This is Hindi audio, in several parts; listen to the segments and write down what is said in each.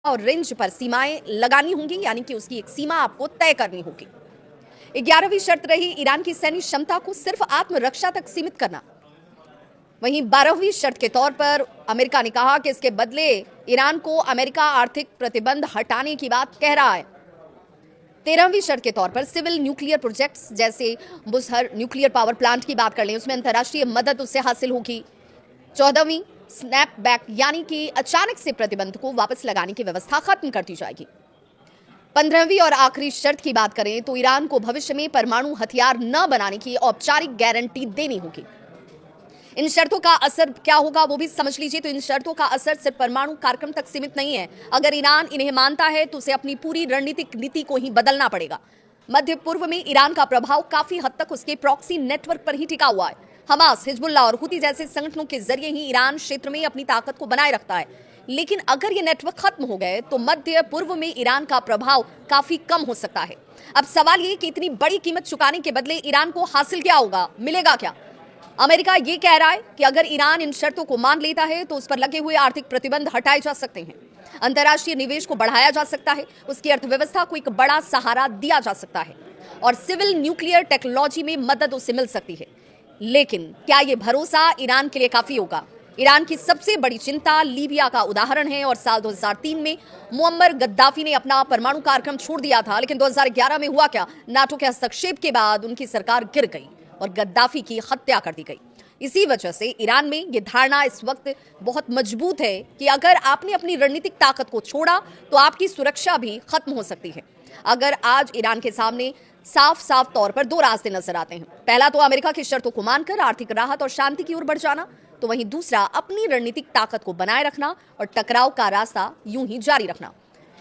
और रेंज पर सीमाएं लगानी होंगी, यानी कि उसकी एक सीमा आपको तय करनी होगी। 11वीं शर्त रही ईरान की सैन्य क्षमता को सिर्फ आत्मरक्षा तक सीमित करना। वहीं 12वीं शर्त के तौर पर अमेरिका ने कहा कि इसके बदले ईरान को अमेरिका आर्थिक प्रतिबंध हटाने की बात कह रहा है। 13वीं शर्त के तौर पर सिविल न्यूक्लियर प्रोजेक्ट्स जैसे बुसहर न्यूक्लियर पावर प्लांट की बात कर लें, उसमें अंतर्राष्ट्रीय मदद उससे हासिल होगी। 14वीं स्नैपबैक यानी कि अचानक से प्रतिबंध को वापस लगाने की व्यवस्था खत्म कर दी जाएगी। 15वीं और आखिरी शर्त की बात करें तो ईरान को भविष्य में परमाणु हथियार न बनाने की औपचारिक गारंटी देनी होगी। इन शर्तों का असर क्या होगा वो भी समझ लीजिए। तो इन शर्तों का असर सिर्फ परमाणु कार्यक्रम तक सीमित नहीं है। अगर ईरान इन्हें मानता है तो उसे अपनी पूरी रणनीतिक नीति को ही बदलना पड़ेगा। मध्य पूर्व में ईरान का प्रभाव काफी हद तक उसके प्रॉक्सी नेटवर्क पर ही टिका हुआ है। हमास, हिजबुल्ला और हुती जैसे संगठनों के जरिए ही ईरान क्षेत्र में अपनी ताकत को बनाए रखता है। लेकिन अगर ये नेटवर्क खत्म हो गए तो मध्य पूर्व में ईरान का प्रभाव काफी कम हो सकता है। अब सवाल ये कि इतनी बड़ी कीमत चुकाने के बदले ईरान को हासिल क्या होगा, मिलेगा क्या? अमेरिका ये कह रहा है कि अगर ईरान इन शर्तों को मान लेता है तो उस पर लगे हुए आर्थिक प्रतिबंध हटाए जा सकते हैं, अंतर्राष्ट्रीय निवेश को बढ़ाया जा सकता है, उसकी अर्थव्यवस्था को एक बड़ा सहारा दिया जा सकता है और सिविल न्यूक्लियर टेक्नोलॉजी में मदद उसे मिल सकती है। लेकिन क्या यह भरोसा ईरान के लिए काफी होगा? ईरान की सबसे बड़ी चिंता लीबिया का उदाहरण है और साल 2003 में मुअम्मर गद्दाफी ने अपना परमाणु कार्यक्रम छोड़ दिया था। लेकिन 2011 में हुआ क्या? नाटो के हस्तक्षेप के बाद उनकी सरकार गिर गई और गद्दाफी की हत्या कर दी गई। इसी वजह से ईरान में यह धारणा इस वक्त बहुत मजबूत है कि अगर आपने अपनी रणनीतिक ताकत को छोड़ा तो आपकी सुरक्षा भी खत्म हो सकती है। अगर आज ईरान के सामने साफ साफ तौर पर दो रास्ते नजर आते हैं। पहला तो अमेरिका की शर्तों को मानकर आर्थिक राहत और शांति की ओर बढ़ जाना, तो वहीं दूसरा अपनी रणनीतिक ताकत को बनाए रखना और टकराव का रास्ता यूं ही जारी रखना।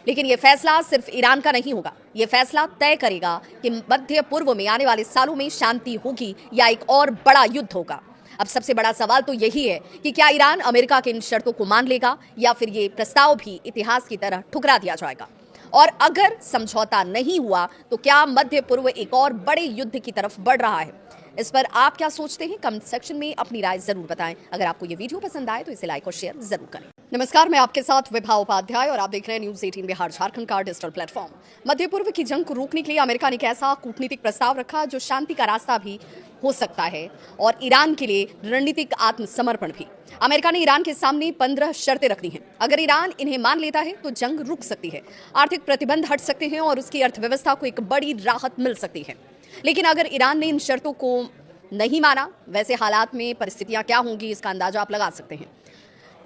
लेकिन यह फैसला सिर्फ ईरान का नहीं होगा, यह फैसला तय करेगा कि मध्य पूर्व में आने वाले सालों में शांति होगी या एक और बड़ा युद्ध होगा। अब सबसे बड़ा सवाल तो यही है कि क्या ईरान अमेरिका की इन शर्तों को मान लेगा या फिर ये प्रस्ताव भी इतिहास की तरह ठुकरा दिया जाएगा। और अगर समझौता नहीं हुआ तो क्या मध्य पूर्व एक और बड़े युद्ध की तरफ बढ़ रहा है? इस पर आप क्या सोचते हैं? कमेंट सेक्शन में अपनी राय जरूर बताएं। अगर आपको ये वीडियो पसंद आए तो इसे लाइक और शेयर जरूर करें। नमस्कार, मैं आपके साथ विभा उपाध्याय और आप देख रहे हैं न्यूज 18 बिहार झारखंड का डिजिटल प्लेटफॉर्म। मध्य पूर्व की जंग को रोकने के लिए अमेरिका ने एक ऐसा कूटनीतिक प्रस्ताव रखा जो शांति का रास्ता भी हो सकता है और ईरान के लिए रणनीतिक आत्मसमर्पण भी। अमेरिका ने ईरान के सामने 15 शर्तें रखी हैं। अगर ईरान इन्हें मान लेता है तो जंग रुक सकती है, आर्थिक प्रतिबंध हट सकते हैं और उसकी अर्थव्यवस्था को एक बड़ी राहत मिल सकती है। लेकिन अगर ईरान ने इन शर्तों को नहीं माना, वैसे हालात में परिस्थितियां क्या होंगी इसका अंदाजा आप लगा सकते हैं।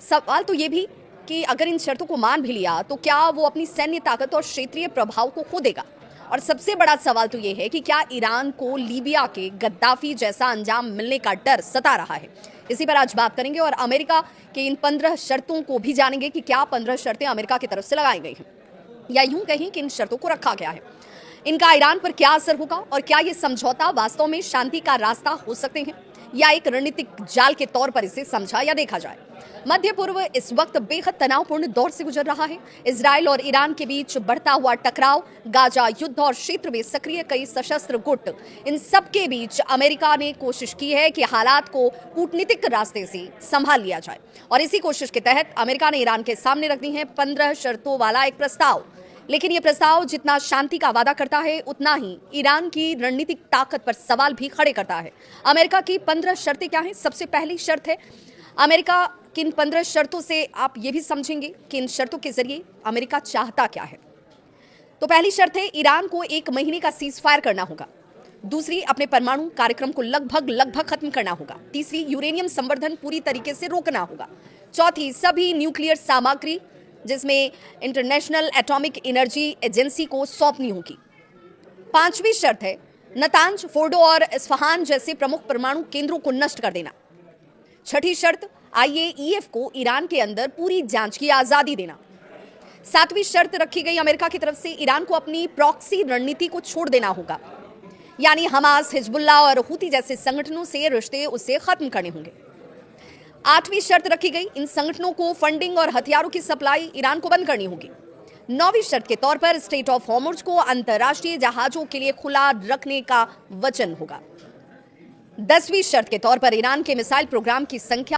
सवाल तो ये भी कि अगर इन शर्तों को मान भी लिया तो क्या वो अपनी सैन्य ताकत और क्षेत्रीय प्रभाव को खो देगा? और सबसे बड़ा सवाल तो ये है कि क्या ईरान को लीबिया के गद्दाफी जैसा अंजाम मिलने का डर सता रहा है? इसी पर आज बात करेंगे और अमेरिका के इन 15 शर्तों को भी जानेंगे कि क्या 15 शर्तें अमेरिका की तरफ से लगाई गई हैं या यूं कहें कि इन शर्तों को रखा गया है। इनका ईरान पर क्या असर होगा और क्या ये समझौता वास्तव में शांति का रास्ता हो सकते हैं या एक रणनीतिक जाल के तौर पर इसे समझा या देखा जाए। मध्य पूर्व इस वक्त बेहद तनावपूर्ण दौर से गुजर रहा है। इजराइल और ईरान के बीच बढ़ता हुआ टकराव, गाजा युद्ध और क्षेत्र में सक्रिय कई सशस्त्र गुट, इन सब के बीच अमेरिका ने कोशिश की है कि हालात को कूटनीतिक रास्ते से संभाल लिया जाए और इसी कोशिश के तहत अमेरिका ने ईरान के सामने रख दी है 15 शर्तों वाला एक प्रस्ताव। लेकिन यह प्रस्ताव जितना शांति का वादा करता है उतना ही ईरान की रणनीतिक ताकत पर सवाल भी खड़े करता है। अमेरिका की 15 शर्तें क्या हैं? सबसे पहली शर्त है, अमेरिका की इन 15 शर्तों से आप ये भी समझेंगे कि इन शर्तों के जरिए अमेरिका चाहता क्या है। तो पहली शर्त है, ईरान को 1 महीने का सीज फायर करना होगा। दूसरी, अपने परमाणु कार्यक्रम को लगभग खत्म करना होगा। तीसरी, यूरेनियम संवर्धन पूरी तरीके से रोकना होगा। चौथी, सभी न्यूक्लियर सामग्री जिसमें इंटरनेशनल एटॉमिक एनर्जी एजेंसी को सौंपनी होगी। 5वीं शर्त है, नतांज, फोर्डो और इस्फहान जैसे प्रमुख परमाणु केंद्रों को नष्ट कर देना। 6ठी शर्त, IAEF को ईरान के अंदर पूरी जांच की आजादी देना। 7वीं शर्त रखी गई अमेरिका की तरफ से, ईरान को अपनी प्रॉक्सी रणनीति को छोड़ देना होगा, यानी हमास, हिजबुल्ला और हुती जैसे संगठनों से रिश्ते उसे खत्म करने होंगे। 8वीं शर्त रखी गई, इन संगठनों को फंडिंग और हथियारों की सप्लाई ईरान को बंद करनी होगी। 9वीं शर्त के तौर पर स्ट्रेट ऑफ हॉर्मुज को अंतर्राष्ट्रीय जहाजों के लिए खुला रखने का वचन होगा। 10वीं शर्त के तौर पर ईरान के मिसाइल प्रोग्राम की संख्या